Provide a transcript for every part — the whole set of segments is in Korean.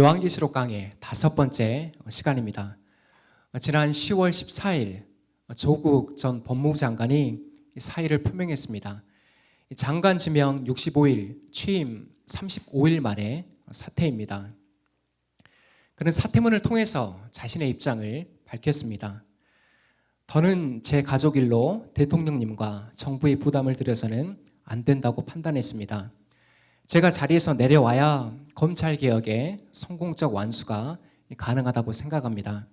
요한계시록 강의 5번째 시간입니다. 지난 10월 14일 조국 전 법무부 장관이 사의를 표명했습니다. 장관 지명 65일, 취임 35일 만에 사퇴입니다. 그는 사퇴문을 통해서 자신의 입장을 밝혔습니다. 더는 제 가족 일로 대통령님과 정부의 부담을 들여서는 안 된다고 판단했습니다. 제가 자리에서 내려와야 검찰개혁의 성공적 완수가 가능하다고 생각합니다.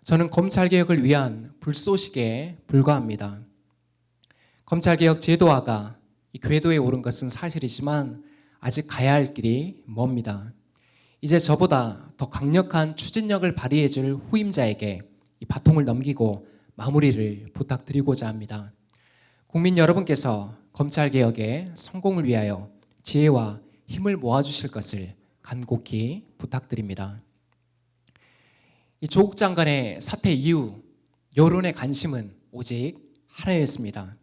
저는 검찰개혁을 위한 불쏘시개에 불과합니다. 검찰개혁 제도화가 궤도에 오른 것은 사실이지만 아직 가야 할 길이 멉니다. 이제 저보다 더 강력한 추진력을 발휘해 줄 후임자에게 이 바통을 넘기고 마무리를 부탁드리고자 합니다. 국민 여러분께서 검찰개혁의 성공을 위하여 지혜와 힘을 모아주실 것을 간곡히 부탁드립니다. 이 조국 장관의 사퇴 이후 여론의 관심은 오직 하나였습니다.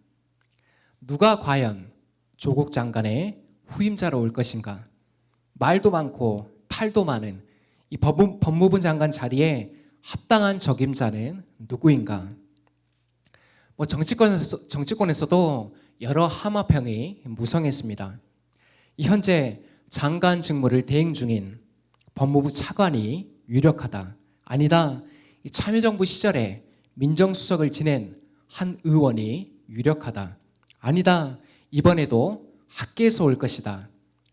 누가 과연 조국 장관의 후임자로 올 것인가? 말도 많고 탈도 많은 이 법무부 장관 자리에 합당한 적임자는 누구인가? 정치권에서도 여러 함화평이 무성했습니다. 현재 장관 직무를 대행 중인 법무부 차관이 유력하다. 아니다. 참여정부 시절에 민정수석을 지낸 한 의원이 유력하다. 아니다. 이번에도 학계에서 올 것이다.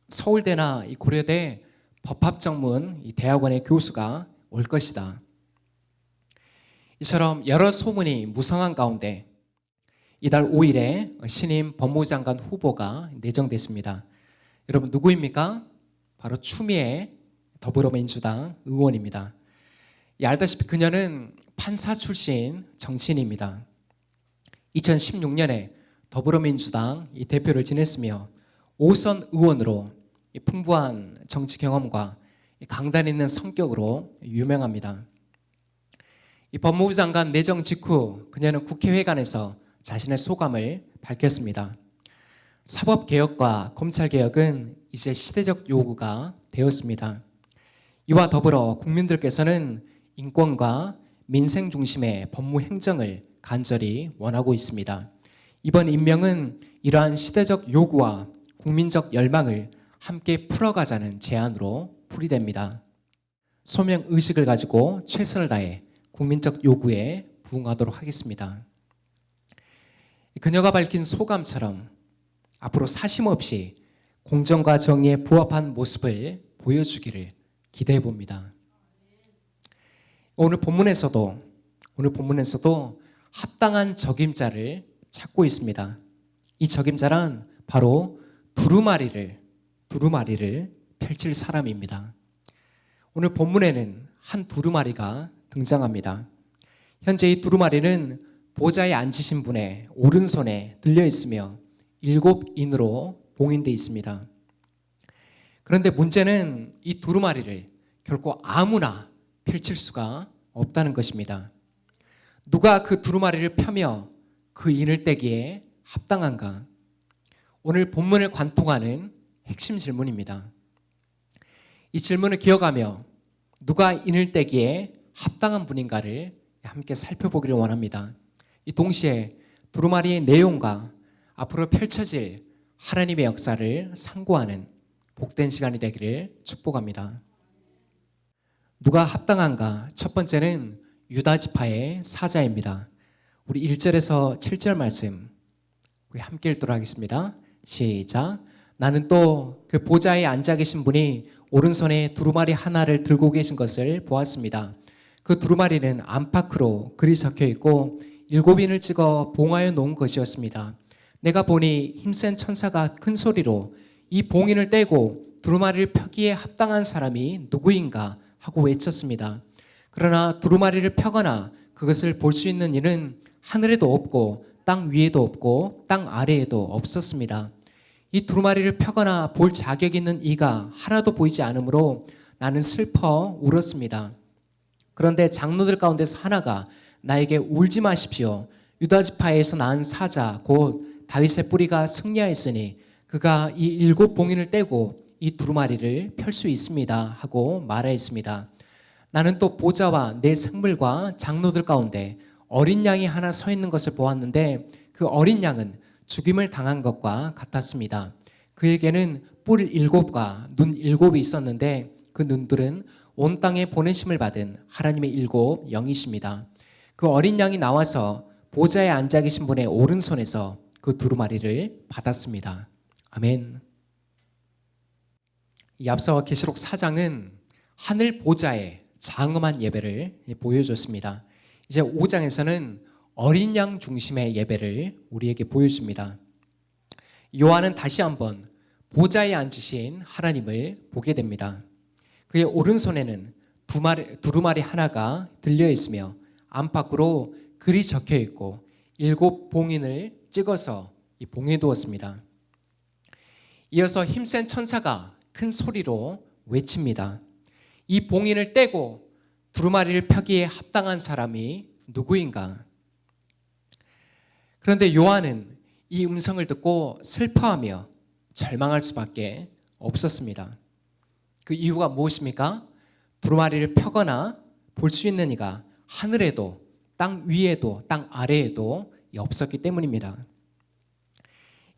서울대나 고려대 법학전문 대학원의 교수가 올 것이다. 이처럼 여러 소문이 무성한 가운데 이달 5일에 신임 법무부 장관 후보가 내정됐습니다. 여러분 누구입니까? 바로 추미애 더불어민주당 의원입니다. 알다시피 그녀는 판사 출신 정치인입니다. 2016년에 더불어민주당 대표를 지냈으며 5선 의원으로 풍부한 정치 경험과 강단 있는 성격으로 유명합니다. 이 법무부 장관 내정 직후 그녀는 국회회관에서 자신의 소감을 밝혔습니다. 사법개혁과 검찰개혁은 이제 시대적 요구가 되었습니다. 이와 더불어 국민들께서는 인권과 민생 중심의 법무행정을 간절히 원하고 있습니다. 이번 임명은 이러한 시대적 요구와 국민적 열망을 함께 풀어가자는 제안으로 풀이됩니다. 소명의식을 가지고 최선을 다해 국민적 요구에 부응하도록 하겠습니다. 그녀가 밝힌 소감처럼 앞으로 사심없이 공정과 정의에 부합한 모습을 보여주기를 기대해 봅니다. 오늘 본문에서도 합당한 적임자를 찾고 있습니다. 이 적임자란 바로 두루마리를 펼칠 사람입니다. 오늘 본문에는 한 두루마리가 등장합니다. 현재 이 두루마리는 보좌에 앉으신 분의 오른손에 들려 있으며 7인으로 봉인되어 있습니다. 그런데 문제는 이 두루마리를 결코 아무나 펼칠 수가 없다는 것입니다. 누가 그 두루마리를 펴며 그 인을 떼기에 합당한가? 오늘 본문을 관통하는 핵심 질문입니다. 이 질문을 기억하며 누가 인을 떼기에 합당한 분인가를 함께 살펴보기를 원합니다. 이 동시에 두루마리의 내용과 앞으로 펼쳐질 하나님의 역사를 상고하는 복된 시간이 되기를 축복합니다. 누가 합당한가? 첫 번째는 유다 지파의 사자입니다. 우리 1절에서 7절 말씀 우리 함께 읽도록 하겠습니다. 시작. 나는 또 그 보좌에 앉아 계신 분이 오른손에 두루마리 하나를 들고 계신 것을 보았습니다. 그 두루마리는 안팎으로 글이 적혀 있고 7인을 찍어 봉하여 놓은 것이었습니다. 내가 보니 힘센 천사가 큰 소리로 이 봉인을 떼고 두루마리를 펴기에 합당한 사람이 누구인가 하고 외쳤습니다. 그러나 두루마리를 펴거나 그것을 볼 수 있는 이는 하늘에도 없고 땅 위에도 없고 땅 아래에도 없었습니다. 이 두루마리를 펴거나 볼 자격 있는 이가 하나도 보이지 않으므로 나는 슬퍼 울었습니다. 그런데 장로들 가운데서 하나가 나에게 울지 마십시오. 유다 지파에서 낳은 사자 곧 다윗의 뿌리가 승리하였으니 그가 이 7봉인을 떼고 이 두루마리를 펼 수 있습니다 하고 말하였습니다. 나는 또 보좌와 내 생물과 장로들 가운데 어린 양이 하나 서 있는 것을 보았는데 그 어린 양은 죽임을 당한 것과 같았습니다. 그에게는 뿔 7과 눈 7이 있었는데 그 눈들은 온 땅에 보내심을 받은 하나님의 7 영이십니다. 그 어린 양이 나와서 보좌에 앉아 계신 분의 오른손에서 그 두루마리를 받았습니다. 아멘. 이 앞서 계시록 4장은 하늘 보좌에 장엄한 예배를 보여줬습니다. 이제 5장에서는 어린 양 중심의 예배를 우리에게 보여줍니다. 요한은 다시 한번 보좌에 앉으신 하나님을 보게 됩니다. 그의 오른손에는 두루마리 하나가 들려 있으며 안팎으로 글이 적혀 있고 7 봉인을 찍어서 이 봉에 두었습니다. 이어서 힘센 천사가 큰 소리로 외칩니다. 이 봉인을 떼고 두루마리를 펴기에 합당한 사람이 누구인가? 그런데 요한은 이 음성을 듣고 슬퍼하며 절망할 수밖에 없었습니다. 그 이유가 무엇입니까? 두루마리를 펴거나 볼 수 있는 이가 하늘에도 땅 위에도 땅 아래에도 없었기 때문입니다.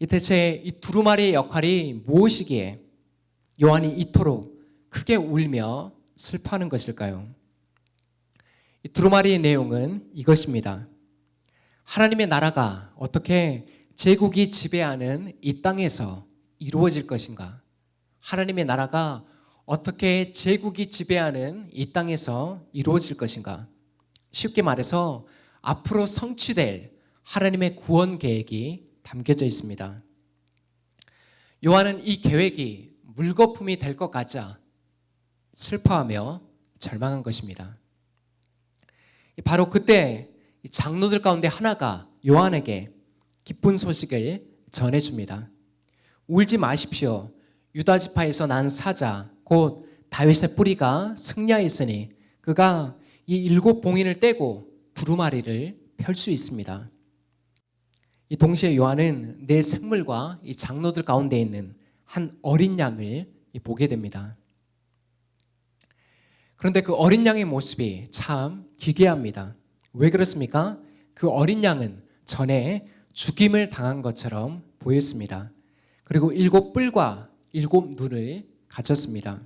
대체 이 두루마리의 역할이 무엇이기에 요한이 이토록 크게 울며 슬퍼하는 것일까요? 이 두루마리의 내용은 이것입니다. 하나님의 나라가 어떻게 제국이 지배하는 이 땅에서 이루어질 것인가? 하나님의 나라가 어떻게 제국이 지배하는 이 땅에서 이루어질 것인가? 쉽게 말해서 앞으로 성취될 하나님의 구원 계획이 담겨져 있습니다. 요한은 이 계획이 물거품이 될 것 같자 슬퍼하며 절망한 것입니다. 바로 그때 장로들 가운데 하나가 요한에게 기쁜 소식을 전해줍니다. 울지 마십시오. 유다 지파에서 난 사자 곧 다윗의 뿌리가 승리하였으니 그가 이 7 봉인을 떼고 두루마리를 펼 수 있습니다. 이 동시에 요한은 내 생물과 이 장로들 가운데 있는 한 어린 양을 보게 됩니다. 그런데 그 어린 양의 모습이 참 기괴합니다. 왜 그렇습니까? 그 어린 양은 전에 죽임을 당한 것처럼 보였습니다. 그리고 7 뿔과 7 눈을 가졌습니다.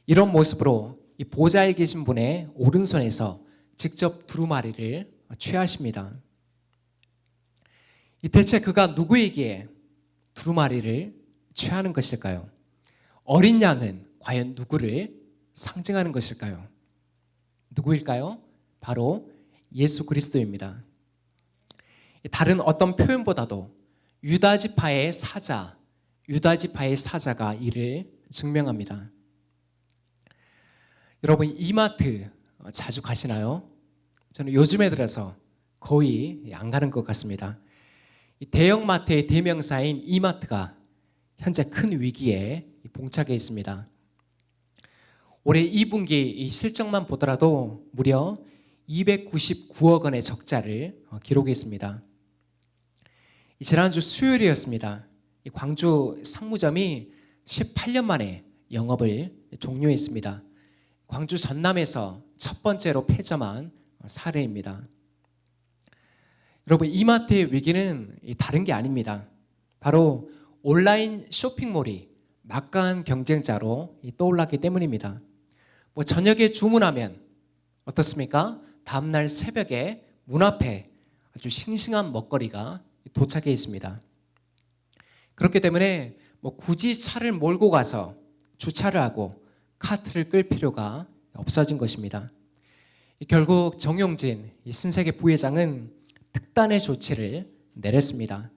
이런 모습으로 이 보좌에 계신 분의 오른손에서 직접 두루마리를 취하십니다. 대체 그가 누구이기에 두루마리를 취하는 것일까요? 어린 양은 과연 누구를 상징하는 것일까요? 누구일까요? 바로 예수 그리스도입니다. 다른 어떤 표현보다도 유다 지파의 사자가 이를 증명합니다. 여러분 이마트 자주 가시나요? 저는 요즘에 들어서 거의 안 가는 것 같습니다. 대형마트의 대명사인 이마트가 현재 큰 위기에 봉착해 있습니다. 올해 2분기 실적만 보더라도 무려 299억 원의 적자를 기록했습니다. 지난주 수요일이었습니다. 광주 상무점이 18년 만에 영업을 종료했습니다. 광주 전남에서 첫 번째로 폐점한 사례입니다. 여러분 이마트의 위기는 다른 게 아닙니다. 바로 온라인 쇼핑몰이 막강한 경쟁자로 떠올랐기 때문입니다. 저녁에 주문하면 어떻습니까? 다음날 새벽에 문 앞에 아주 싱싱한 먹거리가 도착해 있습니다. 그렇기 때문에 굳이 차를 몰고 가서 주차를 하고 카트를 끌 필요가 없어진 것입니다. 결국 정용진 신세계 부회장은 특단의 조치를 내렸습니다.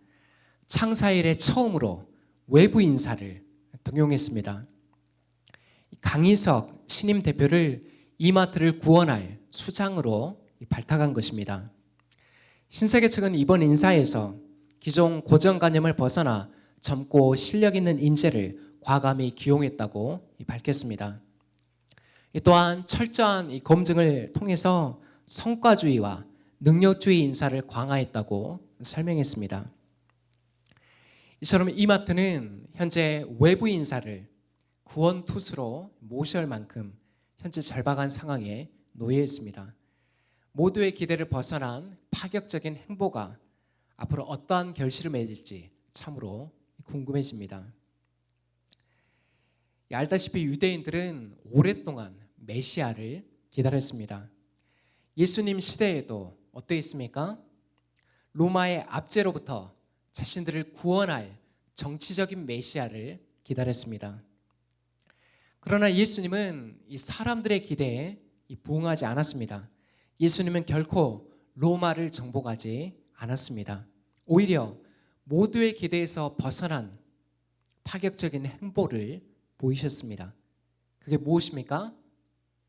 창사 이래 처음으로 외부 인사를 등용했습니다. 강희석 신임 대표를 이마트를 구원할 수장으로 발탁한 것입니다. 신세계 측은 이번 인사에서 기존 고정관념을 벗어나 젊고 실력 있는 인재를 과감히 기용했다고 밝혔습니다. 또한 철저한 검증을 통해서 성과주의와 능력주의 인사를 강화했다고 설명했습니다. 이처럼 이마트는 현재 외부 인사를 구원투수로 모셔야 할 만큼 현재 절박한 상황에 놓여 있습니다. 모두의 기대를 벗어난 파격적인 행보가 앞으로 어떠한 결실을 맺을지 참으로 궁금해집니다. 알다시피 유대인들은 오랫동안 메시아를 기다렸습니다. 예수님 시대에도 어떠했습니까? 로마의 압제로부터 자신들을 구원할 정치적인 메시아를 기다렸습니다. 그러나 예수님은 이 사람들의 기대에 부응하지 않았습니다. 예수님은 결코 로마를 정복하지 않았습니다. 오히려 모두의 기대에서 벗어난 파격적인 행보를 보이셨습니다. 그게 무엇입니까?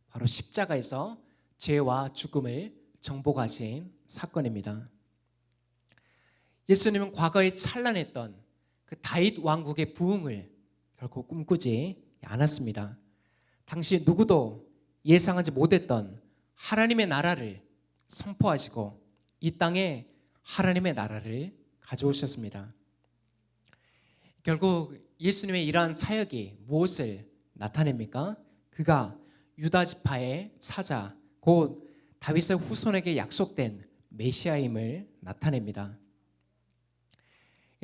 바로 십자가에서 죄와 죽음을 정복하신 사건입니다. 예수님은 과거에 찬란했던 그 다윗 왕국의 부흥을 결코 꿈꾸지 않았습니다. 당시 누구도 예상하지 못했던 하나님의 나라를 선포하시고 이 땅에 하나님의 나라를 가져오셨습니다. 결국 예수님의 이러한 사역이 무엇을 나타냅니까? 그가 유다 지파의 사자, 곧 다윗의 후손에게 약속된 메시아임을 나타냅니다.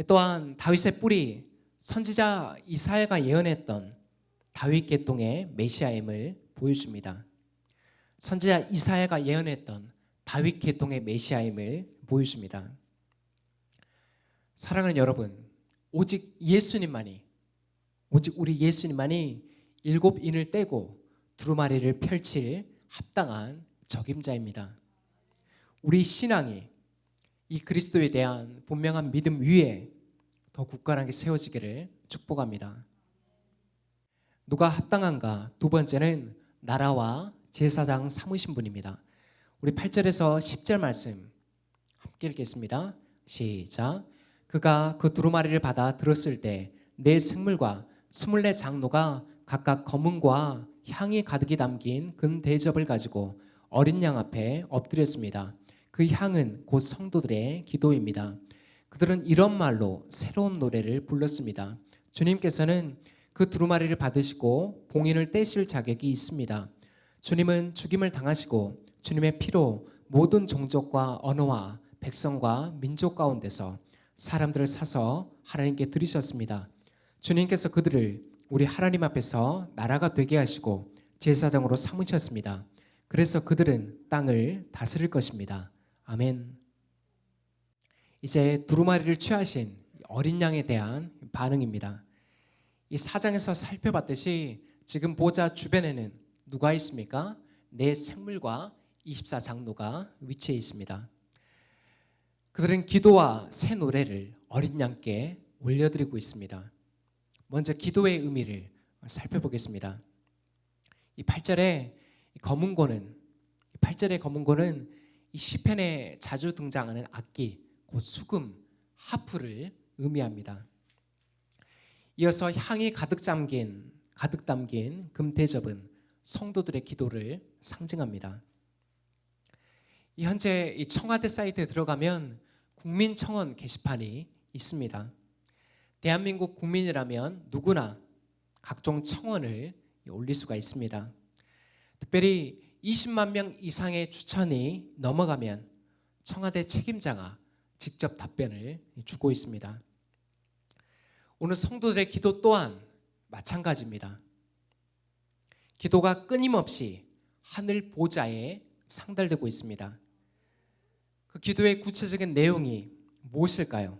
또한 다윗의 뿌리 선지자 이사야가 예언했던 다윗 계통의 메시아임을 보여줍니다. 선지자 이사야가 예언했던 다윗 계통의 메시아임을 보여줍니다. 사랑하는 여러분, 오직 우리 예수님만이 일곱 인을 떼고 두루마리를 펼칠 합당한 적임자입니다. 우리 신앙이 이 그리스도에 대한 분명한 믿음 위에 더 굳건하게 세워지기를 축복합니다. 누가 합당한가? 두 번째는 나라와 제사장 삼으신 분입니다. 우리 8절에서 10절 말씀 함께 읽겠습니다. 시작. 그가 그 두루마리를 받아 들었을 때 네 생물과 24 장로가 각각 검은과 향이 가득히 담긴 금 대접을 가지고 어린 양 앞에 엎드렸습니다. 그 향은 곧 성도들의 기도입니다. 그들은 이런 말로 새로운 노래를 불렀습니다. 주님께서는 그 두루마리를 받으시고 봉인을 떼실 자격이 있습니다. 주님은 죽임을 당하시고 주님의 피로 모든 종족과 언어와 백성과 민족 가운데서 사람들을 사서 하나님께 드리셨습니다. 주님께서 그들을 우리 하나님 앞에서 나라가 되게 하시고 제사장으로 삼으셨습니다. 그래서 그들은 땅을 다스릴 것입니다. 아멘. 이제 두루마리를 취하신 어린 양에 대한 반응입니다. 이 4장에서 살펴봤듯이 지금 보좌 주변에는 누가 있습니까? 네 생물과 24 장로가 위치해 있습니다. 그들은 기도와 새 노래를 어린 양께 올려드리고 있습니다. 먼저 기도의 의미를 살펴보겠습니다. 이 8절의 검은 고는 이 시편에 자주 등장하는 악기, 곧 수금, 하프를 의미합니다. 이어서 향이 가득 담긴 금 대접은 성도들의 기도를 상징합니다. 현재 이 청와대 사이트에 들어가면 국민청원 게시판이 있습니다. 대한민국 국민이라면 누구나 각종 청원을 올릴 수가 있습니다. 특별히 20만 명 이상의 추천이 넘어가면 청와대 책임자가 직접 답변을 주고 있습니다. 오늘 성도들의 기도 또한 마찬가지입니다. 기도가 끊임없이 하늘 보좌에 상달되고 있습니다. 그 기도의 구체적인 내용이 무엇일까요?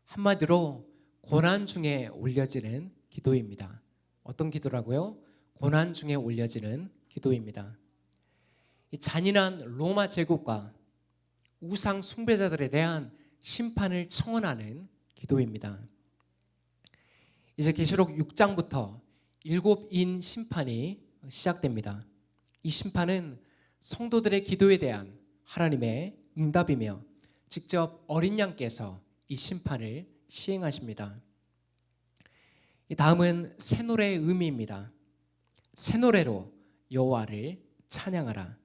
한마디로 고난 중에 올려지는 기도입니다. 어떤 기도라고요? 고난 중에 올려지는 기도입니다. 이 잔인한 로마 제국과 우상 숭배자들에 대한 심판을 청원하는 기도입니다. 이제 계시록 6장부터 7인 심판이 시작됩니다. 이 심판은 성도들의 기도에 대한 하나님의 응답이며 직접 어린 양께서 이 심판을 시행하십니다. 이 다음은 새 노래의 의미입니다. 새 노래로 여호와를 찬양하라.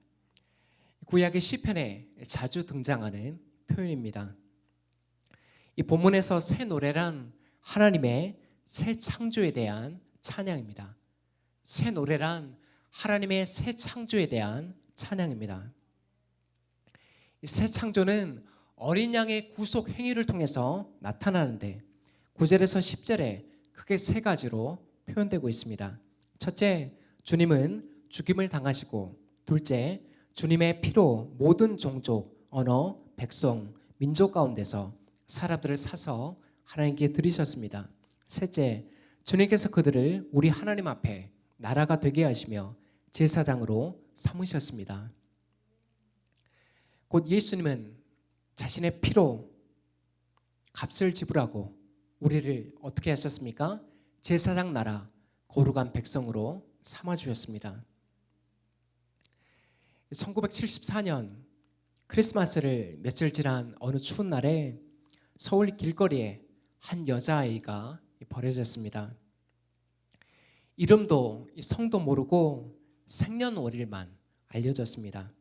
구약의 시편에 자주 등장하는 표현입니다. 이 본문에서 새 노래란 하나님의 새 창조에 대한 찬양입니다. 새 노래란 하나님의 새 창조에 대한 찬양입니다. 이 새 창조는 어린 양의 구속 행위를 통해서 나타나는데 9절에서 10절에 크게 세 가지로 표현되고 있습니다. 첫째, 주님은 죽임을 당하시고, 둘째, 주님의 피로 모든 종족, 언어, 백성, 민족 가운데서 사람들을 사서 하나님께 드리셨습니다. 셋째, 주님께서 그들을 우리 하나님 앞에 나라가 되게 하시며 제사장으로 삼으셨습니다. 곧 예수님은 자신의 피로 값을 지불하고 우리를 어떻게 하셨습니까? 제사장 나라, 거룩한 백성으로 삼아주셨습니다. 1974년 크리스마스를 며칠 지난 어느 추운 날에 서울 길거리에 한 여자아이가 버려졌습니다. 이름도 성도 모르고 생년월일만 알려졌습니다.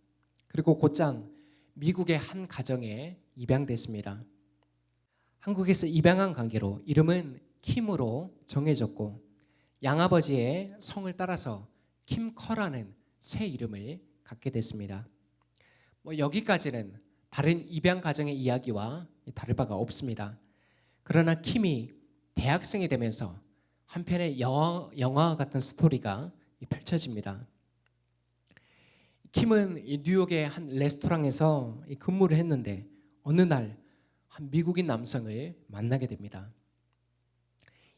그리고 곧장 미국의 한 가정에 입양됐습니다. 한국에서 입양한 관계로 이름은 킴으로 정해졌고, 양아버지의 성을 따라서 킴커라는 새 이름을 갖게 됐습니다. 여기까지는 다른 입양 가정의 이야기와 다를 바가 없습니다. 그러나 킴이 대학생이 되면서 한편의 영화 같은 스토리가 펼쳐집니다. 킴은 뉴욕의 한 레스토랑에서 근무를 했는데 어느 날 한 미국인 남성을 만나게 됩니다.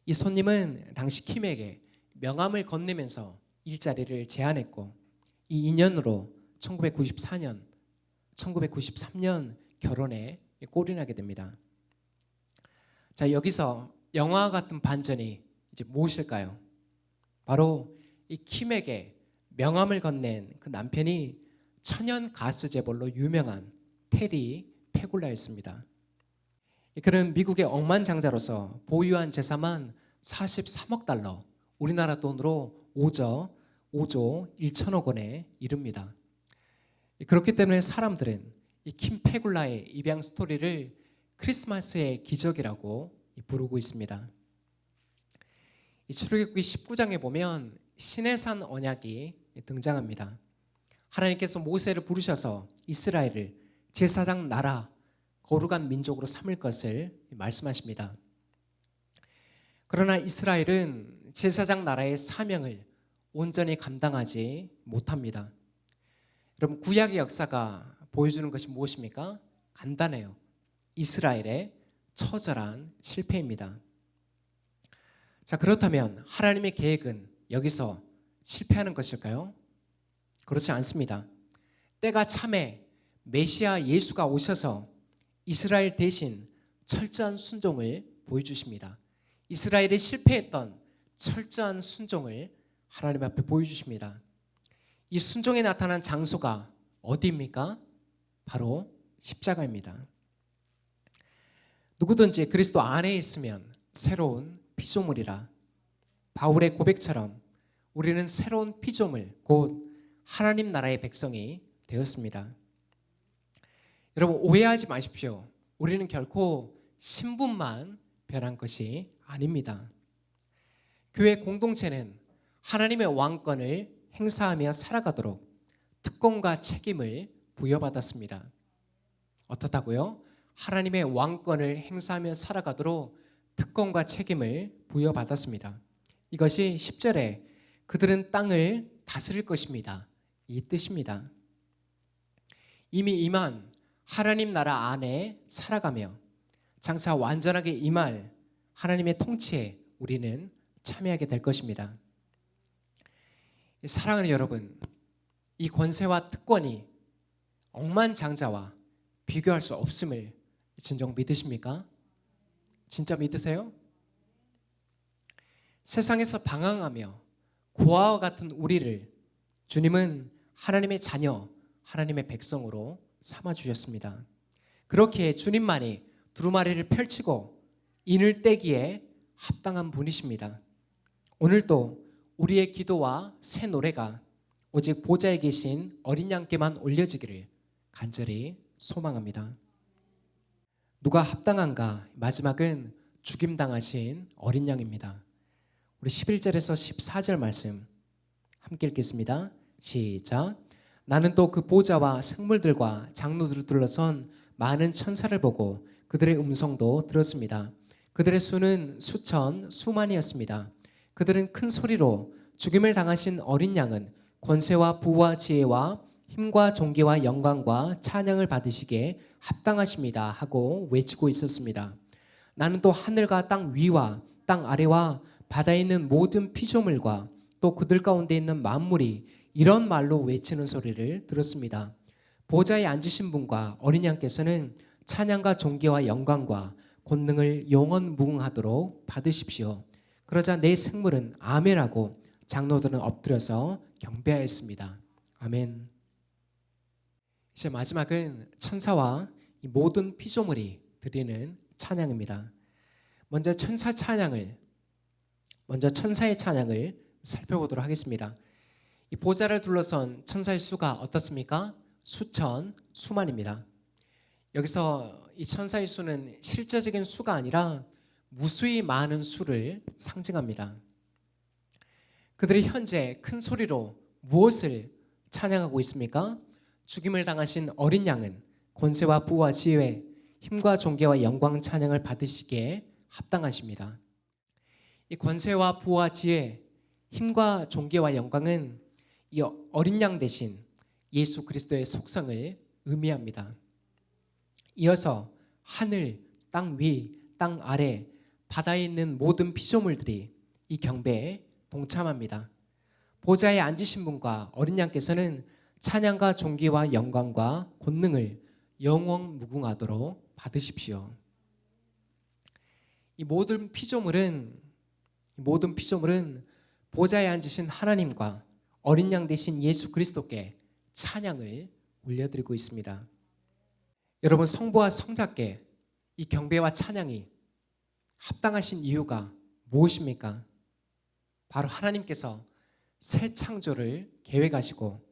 이 손님은 당시 킴에게 명함을 건네면서 일자리를 제안했고, 이 인연으로 1993년 결혼에 골인하게 됩니다. 자, 여기서 영화 같은 반전이 이제 무엇일까요? 바로 이 킴에게 명함을 건넨 그 남편이 천연 가스 재벌로 유명한 테리 페굴라였습니다. 그는 미국의 억만장자로서 보유한 재산만 43억 달러, 우리나라 돈으로 5조 1천억 원에 이릅니다. 그렇기 때문에 사람들은 이 킴 페굴라의 입양 스토리를 크리스마스의 기적이라고 부르고 있습니다. 이 출애굽기 19장에 보면 시내산 언약이 등장합니다. 하나님께서 모세를 부르셔서 이스라엘을 제사장 나라, 거룩한 민족으로 삼을 것을 말씀하십니다. 그러나 이스라엘은 제사장 나라의 사명을 온전히 감당하지 못합니다. 여러분, 구약의 역사가 보여주는 것이 무엇입니까? 간단해요. 이스라엘의 처절한 실패입니다. 자, 그렇다면 하나님의 계획은 여기서 실패하는 것일까요? 그렇지 않습니다. 때가 참에 메시아 예수가 오셔서 이스라엘 대신 철저한 순종을 보여주십니다. 이스라엘이 실패했던 철저한 순종을 하나님 앞에 보여주십니다. 이 순종에 나타난 장소가 어디입니까? 바로 십자가입니다. 누구든지 그리스도 안에 있으면 새로운 피조물이라. 바울의 고백처럼 우리는 새로운 피조물, 곧 하나님 나라의 백성이 되었습니다. 여러분, 오해하지 마십시오. 우리는 결코 신분만 변한 것이 아닙니다. 교회 공동체는 하나님의 왕권을 행사하며 살아가도록 특권과 책임을 부여받았습니다. 어떻다고요? 하나님의 왕권을 행사하며 살아가도록 특권과 책임을 부여받았습니다. 이것이 10절에 그들은 땅을 다스릴 것입니다, 이 뜻입니다. 이미 임한 하나님 나라 안에 살아가며 장차 완전하게 임할 하나님의 통치에 우리는 참여하게 될 것입니다. 사랑하는 여러분, 이 권세와 특권이 억만장자와 비교할 수 없음을 진정 믿으십니까? 진짜 믿으세요? 세상에서 방황하며 고아와 같은 우리를 주님은 하나님의 자녀, 하나님의 백성으로 삼아주셨습니다. 그렇게 주님만이 두루마리를 펼치고 인을 떼기에 합당한 분이십니다. 오늘도 우리의 기도와 새 노래가 오직 보좌에 계신 어린 양께만 올려지기를 간절히 소망합니다. 누가 합당한가? 마지막은 죽임당하신 어린 양입니다. 우리 11절에서 14절 말씀 함께 읽겠습니다. 시작. 나는 또 그 보좌와 생물들과 장로들을 둘러선 많은 천사를 보고 그들의 음성도 들었습니다. 그들의 수는 수천, 수만이었습니다. 그들은 큰 소리로 죽임을 당하신 어린 양은 권세와 부와 지혜와 힘과 존귀와 영광과 찬양을 받으시기에 합당하십니다 하고 외치고 있었습니다. 나는 또 하늘과 땅 위와 땅 아래와 바다에 있는 모든 피조물과 또 그들 가운데 있는 만물이 이런 말로 외치는 소리를 들었습니다. 보좌에 앉으신 분과 어린 양께서는 찬양과 존귀와 영광과 권능을 영원 무궁하도록 받으십시오. 그러자 내 생물은 아멘하고 장로들은 엎드려서 경배하였습니다. 아멘. 이제 마지막은 천사와 이 모든 피조물이 드리는 찬양입니다. 먼저 천사의 찬양을 살펴보도록 하겠습니다. 이 보좌를 둘러선 천사의 수가 어떻습니까? 수천, 수만입니다. 여기서 이 천사의 수는 실제적인 수가 아니라 무수히 많은 수를 상징합니다. 그들이 현재 큰 소리로 무엇을 찬양하고 있습니까? 죽임을 당하신 어린 양은 권세와 부와 지혜, 힘과 존귀와 영광 찬양을 받으시기에 합당하십니다. 이 권세와 부와 지혜, 힘과 존귀와 영광은 이 어린 양 대신 예수 그리스도의 속성을 의미합니다. 이어서 하늘, 땅 위, 땅 아래, 바다에 있는 모든 피조물들이 이 경배에 동참합니다. 보좌에 앉으신 분과 어린 양께서는 찬양과 존귀와 영광과 권능을 영원 무궁하도록 받으십시오. 이 모든 피조물은 보좌에 앉으신 하나님과 어린 양 되신 예수 그리스도께 찬양을 올려드리고 있습니다. 여러분, 성부와 성자께 이 경배와 찬양이 합당하신 이유가 무엇입니까? 바로 하나님께서 새 창조를 계획하시고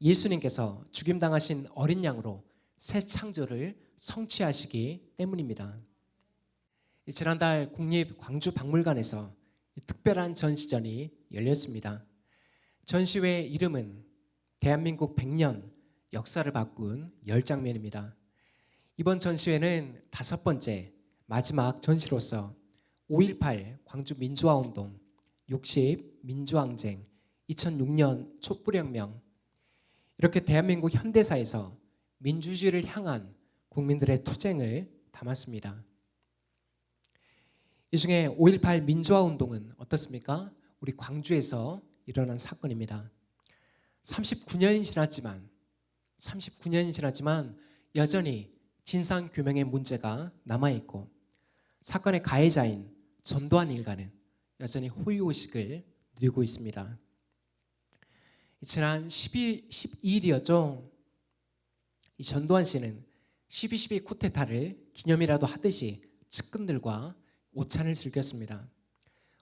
예수님께서 죽임당하신 어린 양으로 새 창조를 성취하시기 때문입니다. 지난달 국립광주박물관에서 특별한 전시전이 열렸습니다. 전시회의 이름은 대한민국 100년 역사를 바꾼 10장면입니다. 이번 전시회는 5번째 마지막 전시로서 5.18 광주 민주화운동, 60 민주항쟁, 2006년 촛불혁명, 이렇게 대한민국 현대사에서 민주주의를 향한 국민들의 투쟁을 담았습니다. 이 중에 5.18 민주화운동은 어떻습니까? 우리 광주에서 일어난 사건입니다. 39년이 지났지만 여전히 진상규명의 문제가 남아있고 사건의 가해자인 전두환 일가는 여전히 호의호식을 누리고 있습니다. 지난 12일이었죠. 이 전두환 씨는 12.12 쿠데타를 기념이라도 하듯이 측근들과 오찬을 즐겼습니다.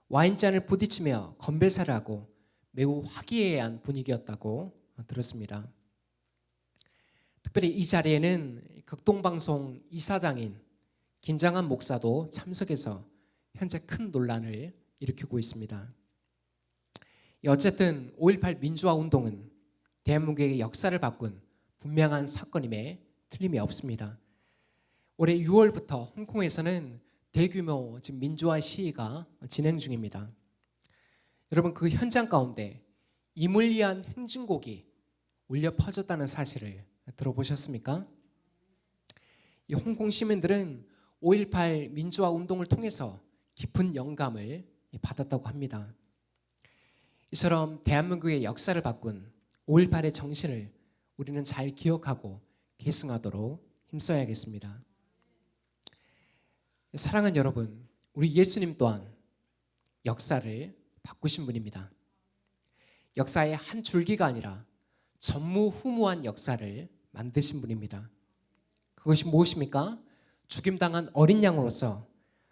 와인잔을 부딪히며 건배사를 하고 매우 화기애애한 분위기였다고 들었습니다. 특별히 이 자리에는 극동방송 이사장인 김장한 목사도 참석해서 현재 큰 논란을 일으키고 있습니다. 어쨌든 5.18 민주화 운동은 대한민국의 역사를 바꾼 분명한 사건임에 틀림이 없습니다. 올해 6월부터 홍콩에서는 대규모 민주화 시위가 진행 중입니다. 여러분, 그 현장 가운데 임을 위한 행진곡이 울려 퍼졌다는 사실을 들어보셨습니까? 이 홍콩 시민들은 5.18 민주화 운동을 통해서 깊은 영감을 받았다고 합니다. 이처럼 대한민국의 역사를 바꾼 5.18의 정신을 우리는 잘 기억하고 계승하도록 힘써야겠습니다. 사랑하는 여러분, 우리 예수님 또한 역사를 바꾸신 분입니다. 역사의 한 줄기가 아니라 전무후무한 역사를 만드신 분입니다. 그것이 무엇입니까? 죽임당한 어린 양으로서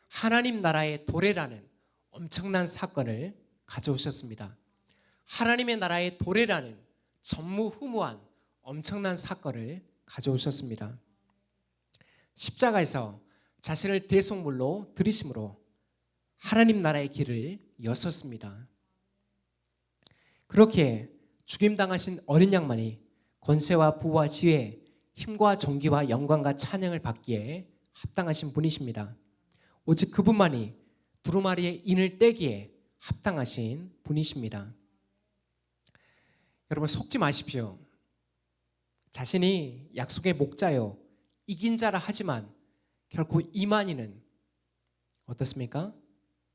하나님 나라의 도래라는 엄청난 사건을 가져오셨습니다. 하나님의 나라의 도래라는 전무후무한 엄청난 사건을 가져오셨습니다. 십자가에서 자신을 대속물로 들이심으로 하나님 나라의 길을 여섰습니다. 그렇게 죽임당하신 어린 양만이 권세와 부와 지혜, 힘과 존귀와 영광과 찬양을 받기에 합당하신 분이십니다. 오직 그분만이 두루마리의 인을 떼기에 합당하신 분이십니다. 여러분 속지 마십시오. 자신이 약속의 목자요 이긴 자라 하지만 결코 이만희는 어떻습니까?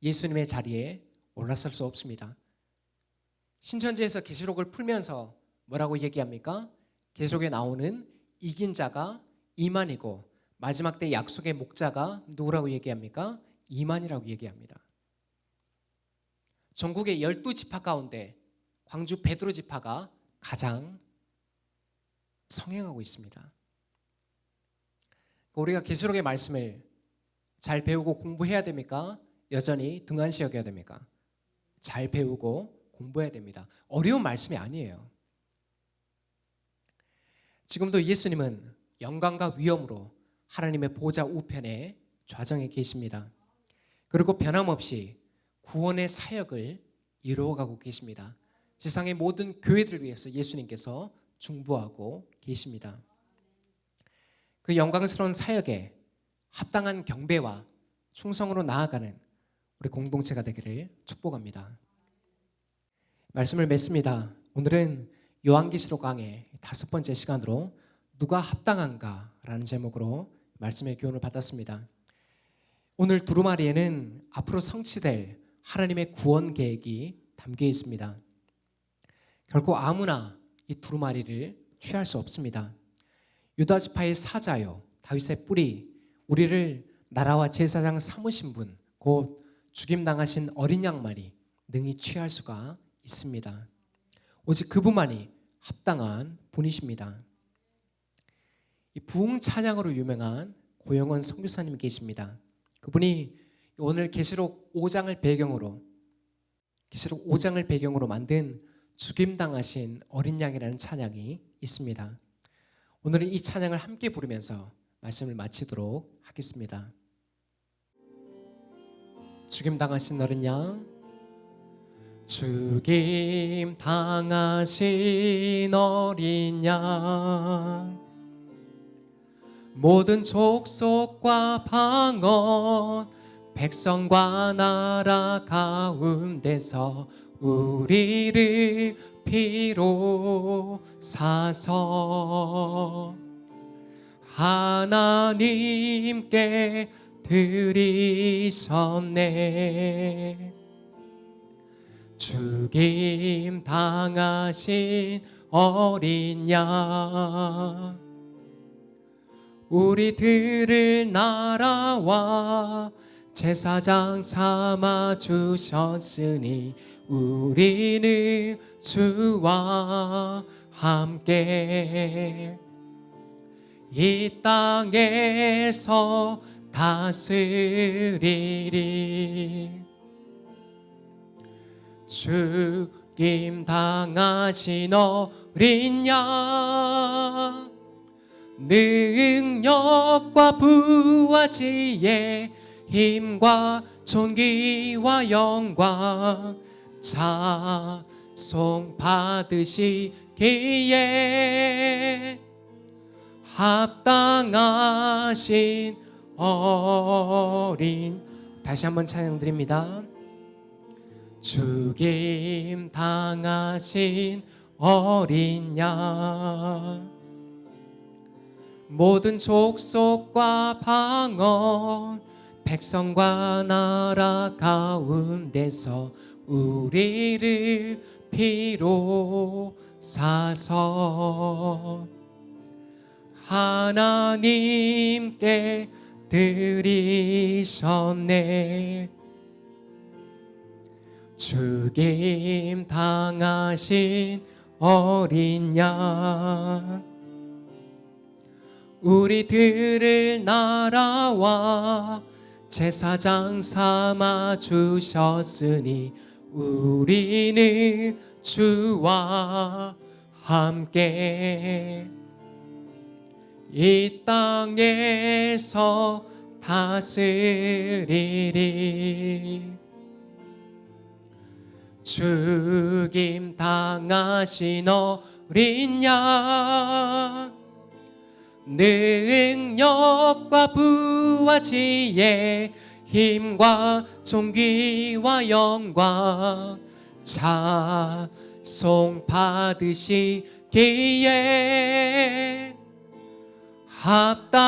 예수님의 자리에 올라설 수 없습니다. 신천지에서 계시록을 풀면서 뭐라고 얘기합니까? 계시록에 나오는 이긴 자가 이만이고 마지막 때 약속의 목자가 누구라고 얘기합니까? 이만이라고 얘기합니다. 전국의 12지파 가운데 광주 베드로 지파가 가장 성행하고 있습니다. 우리가 계시록의 말씀을 잘 배우고 공부해야 됩니까? 여전히 등한시 여겨야 됩니까? 잘 배우고 공부해야 됩니다. 어려운 말씀이 아니에요. 지금도 예수님은 영광과 위엄으로 하나님의 보좌 우편에 좌정해 계십니다. 그리고 변함없이 구원의 사역을 이루어가고 계십니다. 세상의 모든 교회들을 위해서 예수님께서 중보하고 계십니다. 그 영광스러운 사역에 합당한 경배와 충성으로 나아가는 우리 공동체가 되기를 축복합니다. 말씀을 맺습니다. 오늘은 요한계시록 강의 5번째 시간으로 누가 합당한가 라는 제목으로 말씀의 교훈을 받았습니다. 오늘 두루마리에는 앞으로 성취될 하나님의 구원 계획이 담겨 있습니다. 결코 아무나 이 두루마리를 취할 수 없습니다. 유다 지파의 사자요 다윗의 뿌리, 우리를 나라와 제사장 삼으신 분, 곧 죽임당하신 어린 양만이 능히 취할 수가 있습니다. 오직 그분만이 합당한 분이십니다. 이 부흥 찬양으로 유명한 고영원 선교사님이 계십니다. 그분이 오늘 계시록 5장을 배경으로 만든 죽임당하신 어린 양이라는 찬양이 있습니다. 오늘은 이 찬양을 함께 부르면서 말씀을 마치도록 하겠습니다. 죽임당하신 어린 양, 죽임당하신 어린 양, 모든 족속과 방언, 백성과 나라 가운데서 우리를 피로 사서 하나님께 드리셨네. 죽임 당하신 어린 양, 우리들을 나라와 제사장 삼아 주셨으니 우리는 주와 함께 이 땅에서 다스리리. 죽임 당하신 어린 양, 능력과 부와 지혜, 힘과 존귀와 영광 찬송 받으시기에 합당하신 어린, 다시 한번 찬양 드립니다. 죽임 당하신 어린 양, 모든 족속과 방언, 백성과 나라 가운데서 우리를 피로 사서 하나님께 드리셨네. 죽임 당하신 어린 양, 우리들을 나라와 제사장 삼아 주셨으니 우리는 주와 함께 이 땅에서 다스리리. 죽임 당하신 어린 양, 능력과 부와 지혜, 힘과 존귀와 영광 찬송 받으시기에 합당하신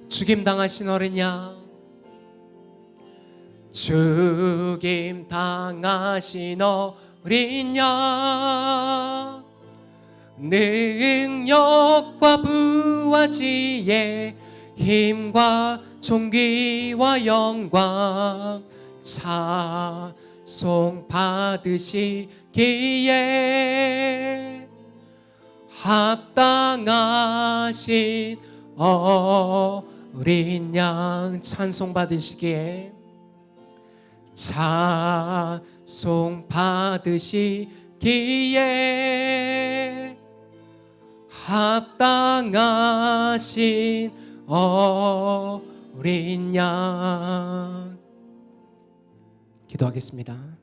죽임 당하신 어린 양, 죽임 당하신 어린 양, 능력과 부와 지혜, 힘과 존귀와 영광 찬송 받으시기에 합당하신 어린 양, 찬송 받으시기에 찬송 받으시기에 합당하신 어린 양. 기도하겠습니다.